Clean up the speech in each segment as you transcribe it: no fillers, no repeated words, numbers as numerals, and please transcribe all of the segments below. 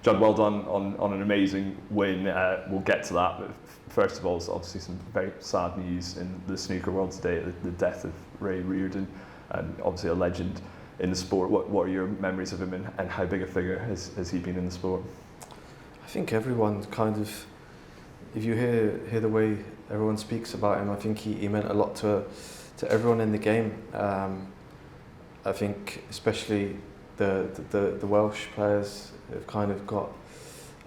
Judd, well done on an amazing win. We'll get to that, but first of all, it's obviously some very sad news in the snooker world today, the death of Reardon, and obviously a legend in the sport. What are your memories of him, and how big a figure has he been in the sport? I think everyone kind of, if you hear the way everyone speaks about him, I think he meant a lot to everyone in the game. I think especially the Welsh players have kind of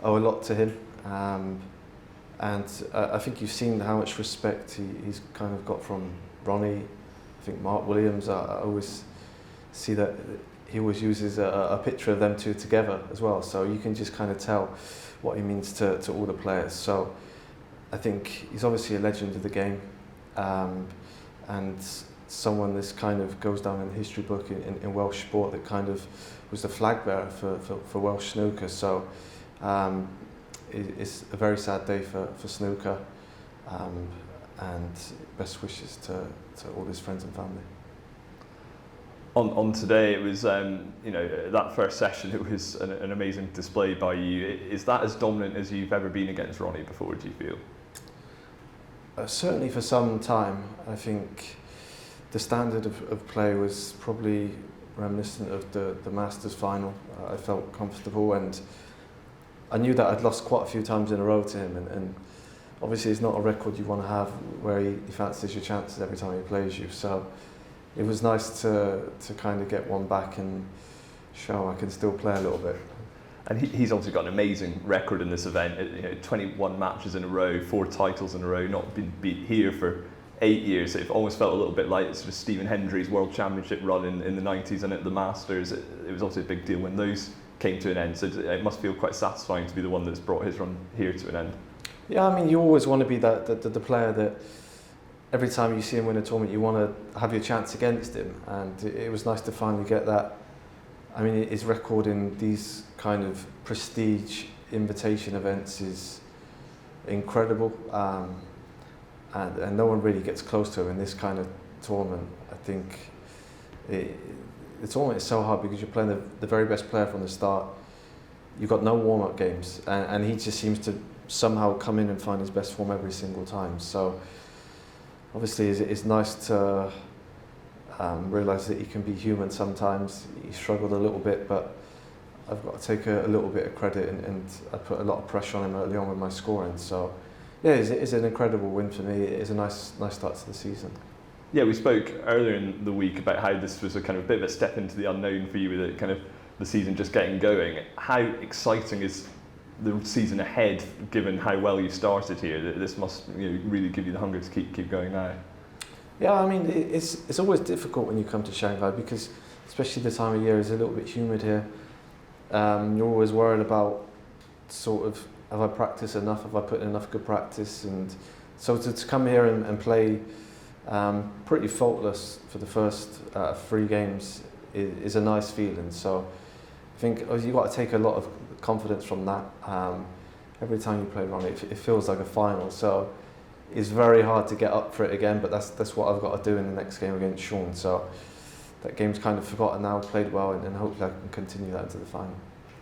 owe a lot to him, and I think you've seen how much respect he's kind of got from Ronnie. I think Mark Williams, I always see that he always uses a picture of them two together as well, so you can just kind of tell what he means to all the players. So I think he's obviously a legend of the game, and someone this kind of goes down in the history book in Welsh sport, that kind of was the flag bearer for Welsh snooker. So it's a very sad day for snooker, and best wishes to all his friends and family. On today, it was that first session, it was an amazing display by you. Is that as dominant as you've ever been against Ronnie before, do you feel? Certainly for some time. I think the standard of play was probably reminiscent of the Masters final. I felt comfortable, and I knew that I'd lost quite a few times in a row to him, and obviously it's not a record you want to have where he fancies your chances every time he plays you. So it was nice to kind of get one back and show I can still play a little bit. And he's obviously got an amazing record in this event. 21 matches in a row, 4 titles in a row, not been beat here for 8 years. It almost felt a little bit like sort of Stephen Hendry's World Championship run in the 90s, and at the Masters, it was obviously a big deal when those came to an end. So it must feel quite satisfying to be the one that's brought his run here to an end. Yeah, I mean, you always want to be the player that every time you see him win a tournament, you want to have your chance against him, and it was nice to finally get that. I mean, his record in these kind of prestige invitation events is incredible, and no one really gets close to him in this kind of tournament. I think the tournament is so hard because you're playing the very best player from the start. You've got no warm-up games, and he just seems to somehow come in and find his best form every single time. So obviously it's nice to realise that he can be human sometimes. He struggled a little bit, but I've got to take a little bit of credit, and I put a lot of pressure on him early on with my scoring. So yeah, it's an incredible win for me. It's a nice start to the season. Yeah, we spoke earlier in the week about how this was a kind of bit of a step into the unknown for you, with it kind of the season just getting going. How exciting is the season ahead, given how well you started here? This must really give you the hunger to keep going now. Yeah, I mean, it's always difficult when you come to Shanghai, because especially the time of year is a little bit humid here. You're always worried about sort of, have I practiced enough? Have I put in enough good practice? And so to come here and play pretty faultless for the first 3 games is a nice feeling. So I think you've got to take a lot of confidence from that. Every time you play Ronnie, it feels like a final. So it's very hard to get up for it again, but that's what I've got to do in the next game against Sean. So that game's kind of forgotten now, played well, and hopefully I can continue that into the final.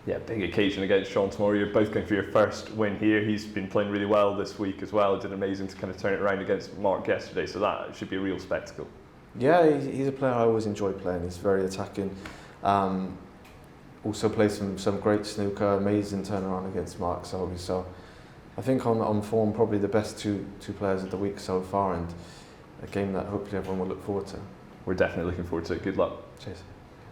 Yeah, big occasion against Sean tomorrow. You're both going for your first win here. He's been playing really well this week as well. Did amazing to kind of turn it around against Mark yesterday, so that should be a real spectacle. Yeah, he's a player I always enjoy playing. He's very attacking. Also plays some great snooker, amazing turnaround against Mark Selby. So I think on form, probably the best two players of the week so far, and a game that hopefully everyone will look forward to. We're definitely looking forward to it. Good luck. Cheers.